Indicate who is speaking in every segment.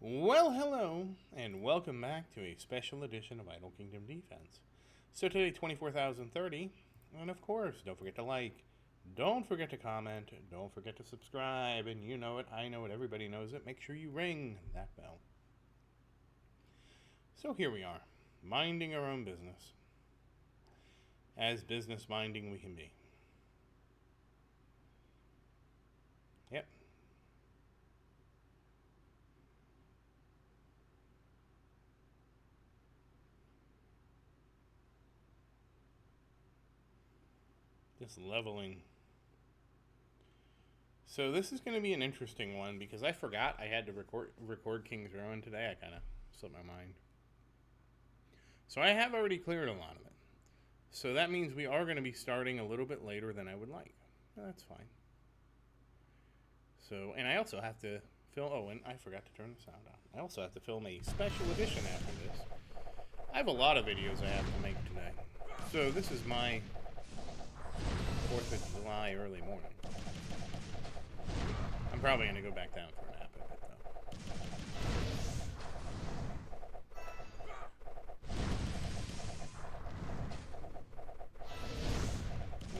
Speaker 1: Well, hello, and welcome back to a special edition of Idle Kingdom Defense. So today, 24,030, and of course, don't forget to like, don't forget to comment, don't forget to subscribe, and you know it, I know it, everybody knows it, make sure you ring that bell. So here we are, minding our own business, as business minding we can be. Yep. Just leveling. So this is going to be an interesting one because I forgot I had to record King's Ruin today. I kind of slipped my mind. So I have already cleared a lot of it. So that means we are going to be starting a little bit later than I would like. That's fine. So, and I also have to film, oh, and I forgot to turn the sound on. I also have to film a special edition after this. I have a lot of videos I have to make today. So this is my 4th of July early morning. I'm probably going to go back down for a nap a bit,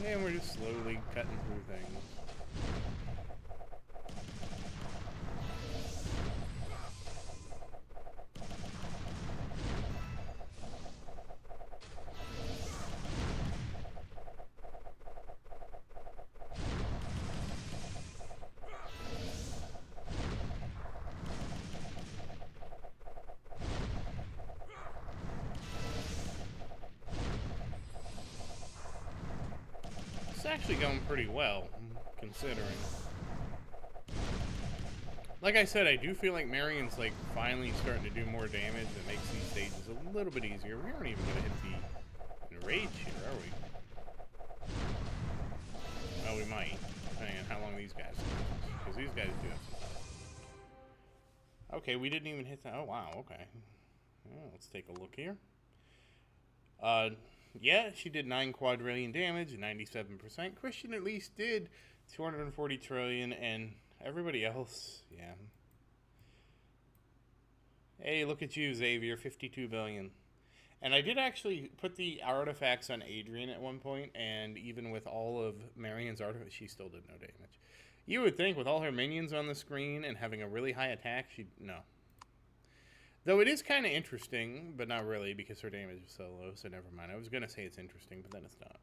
Speaker 1: though. And we're just slowly cutting through things. It's actually going pretty well, considering. Like I said, I do feel like Marion's like finally starting to do more damage that makes these stages a little bit easier. We aren't even going to hit the enrage here, are we? Well, we might, depending on how long these guys last, because these guys do have some. Okay, we didn't even hit that. Oh, wow, okay. Well, let's take a look here. Yeah, she did 9 quadrillion damage, 97%. Christian at least did 240 trillion, and everybody else, yeah. Hey, look at you, Xavier, 52 billion. And I did actually put the artifacts on Adrian at one point, and even with all of Marion's artifacts, she still did no damage. You would think with all her minions on the screen and having a really high attack, no. Though it is kind of interesting, but not really, because her damage is so low, so never mind. I was going to say it's interesting, but then it's not.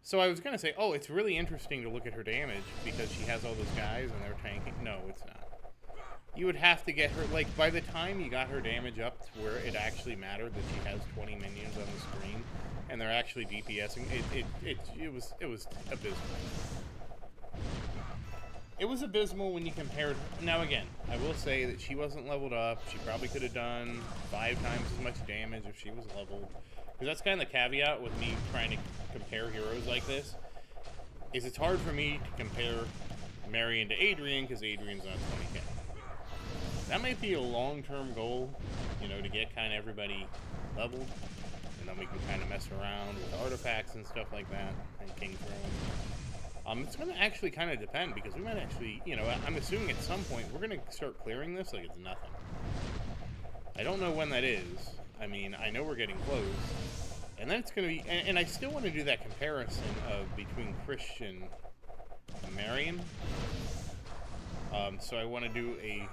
Speaker 1: So I was going to say, oh, it's really interesting to look at her damage, because she has all those guys and they're tanking. No, it's not. You would have to get her, like, by the time you got her damage up to where it actually mattered that she has 20 minions on the screen, and they're actually DPSing, it was abysmal. It was abysmal when you compared. Now again, I will say that she wasn't leveled up. She probably could have done 5 times as much damage if she was leveled. Because that's kind of the caveat with me trying to compare heroes like this. Is it's hard for me to compare Marion to Adrian because Adrian's on 20k. That might be a long-term goal, you know, to get kind of everybody leveled. And then we can kind of mess around with artifacts and stuff like that. And King Throne. It's going to actually kind of depend, because we might actually, you know, I'm assuming at some point we're going to start clearing this like it's nothing. I don't know when that is. I mean, I know we're getting close. And then it's going to be, and I still want to do that comparison of between Christian and Marion. So I want to do a,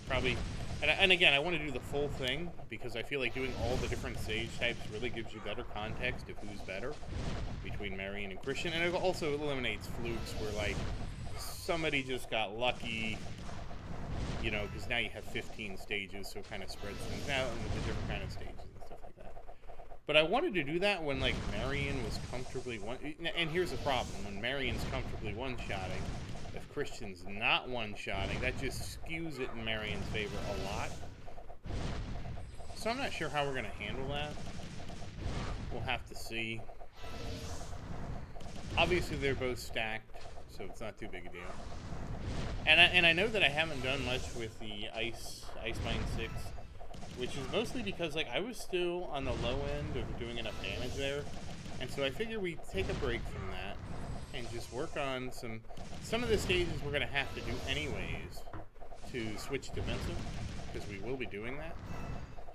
Speaker 1: probably, and again, I want to do the full thing, because I feel like doing all the different stage types really gives you better context of who's better between Marion and Christian, and it also eliminates flukes where, like, somebody just got lucky, you know, because now you have 15 stages, so it kind of spreads things out into the different kind of stages and stuff like that. But I wanted to do that when, like, Marion was comfortably and here's the problem, when Marion's comfortably one-shotting, if Christian's not one-shotting, that just skews it in Marion's favor a lot. So I'm not sure how we're going to handle that. We'll have to see. Obviously, they're both stacked, so it's not too big a deal. And I know that I haven't done much with the Ice Mine 6, which is mostly because, like, I was still on the low end of doing enough damage there, and so I figure we take a break from that and just work on some of the stages we're going to have to do anyways to switch defensive. because we will be doing that,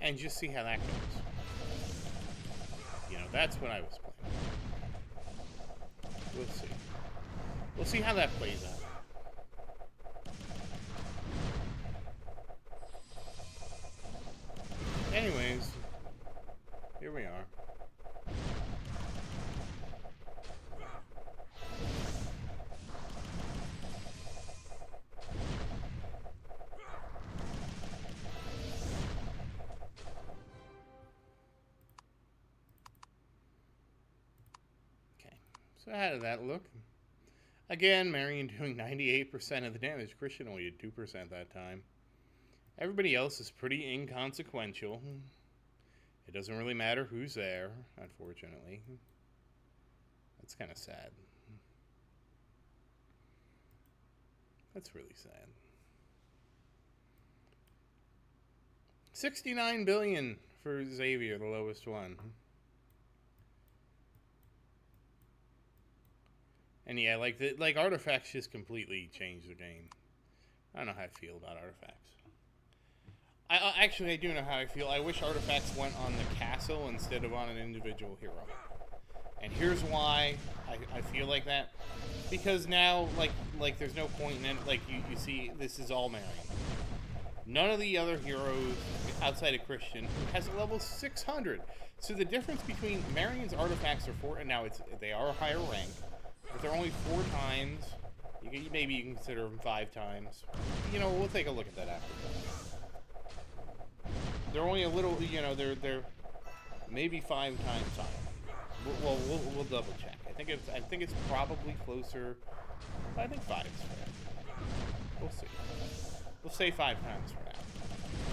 Speaker 1: and just see how that goes. You know, that's what I was playing. We'll see. We'll see how that plays out. Anyways, here we are. Okay, so how did that look? Again, Marion doing 98% of the damage. Christian only did 2% that time. Everybody else is pretty inconsequential. It doesn't really matter who's there, unfortunately. That's kind of sad. That's really sad. 69 billion for Xavier, the lowest one. And yeah, like artifacts just completely changed the game. I don't know how I feel about artifacts. Actually, I do know how I feel. I wish artifacts went on the castle instead of on an individual hero. And here's why I feel like that. Because now, like there's no point in it. Like, you see, this is all Marion. None of the other heroes outside of Christian has a level 600. So the difference between Marion's artifacts are 4, and now they are a higher rank, but they're only 4 times. Maybe you can consider them 5 times. You know, we'll take a look at that after. They're only a little, you know, they're maybe 5 times higher. Well, we'll double check. I think it's probably closer. I think 5 is fair. We'll see. We'll say 5 times for now.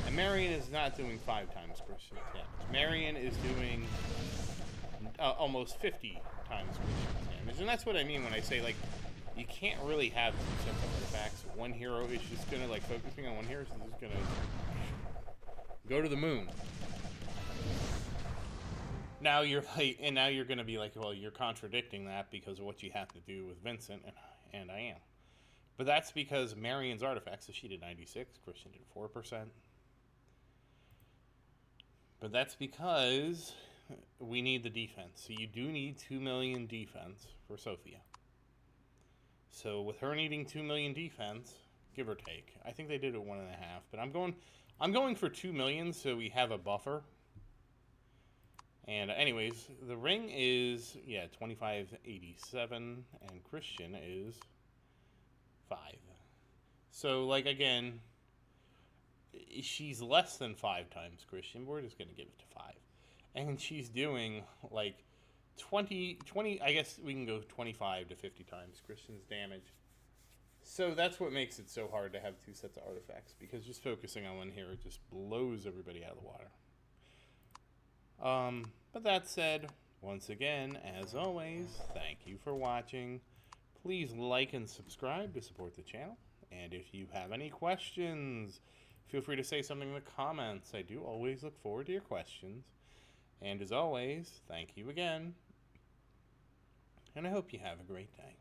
Speaker 1: And Marion is not doing 5 times Christian's damage. Marion is doing almost 50 times Christian's damage. And that's what I mean when I say, like, you can't really have 2 sets of artifacts. One hero is just going to, like, focusing on one hero is just going to go to the moon. Now you're like, and now you're going to be like, well, you're contradicting that because of what you have to do with Vincent, and I am. But that's because Marion's artifacts, so she did 96, Christian did 4%. But that's because we need the defense. So you do need 2 million defense for Sophia. So with her needing 2 million defense, give or take, I think they did it 1.5. But I'm going for 2 million so we have a buffer. And anyways, the ring is 2587, and Christian is 5. So, like, again, she's less than 5 times Christian. We're just going to give it to 5. And she's doing, like, 20, I guess we can go 25 to 50 times Christian's damage. So that's what makes it so hard to have 2 sets of artifacts, because just focusing on one hero just blows everybody out of the water. But that said, once again, as always, thank you for watching. Please like and subscribe to support the channel. And if you have any questions, feel free to say something in the comments. I do always look forward to your questions. And as always, thank you again. And I hope you have a great day.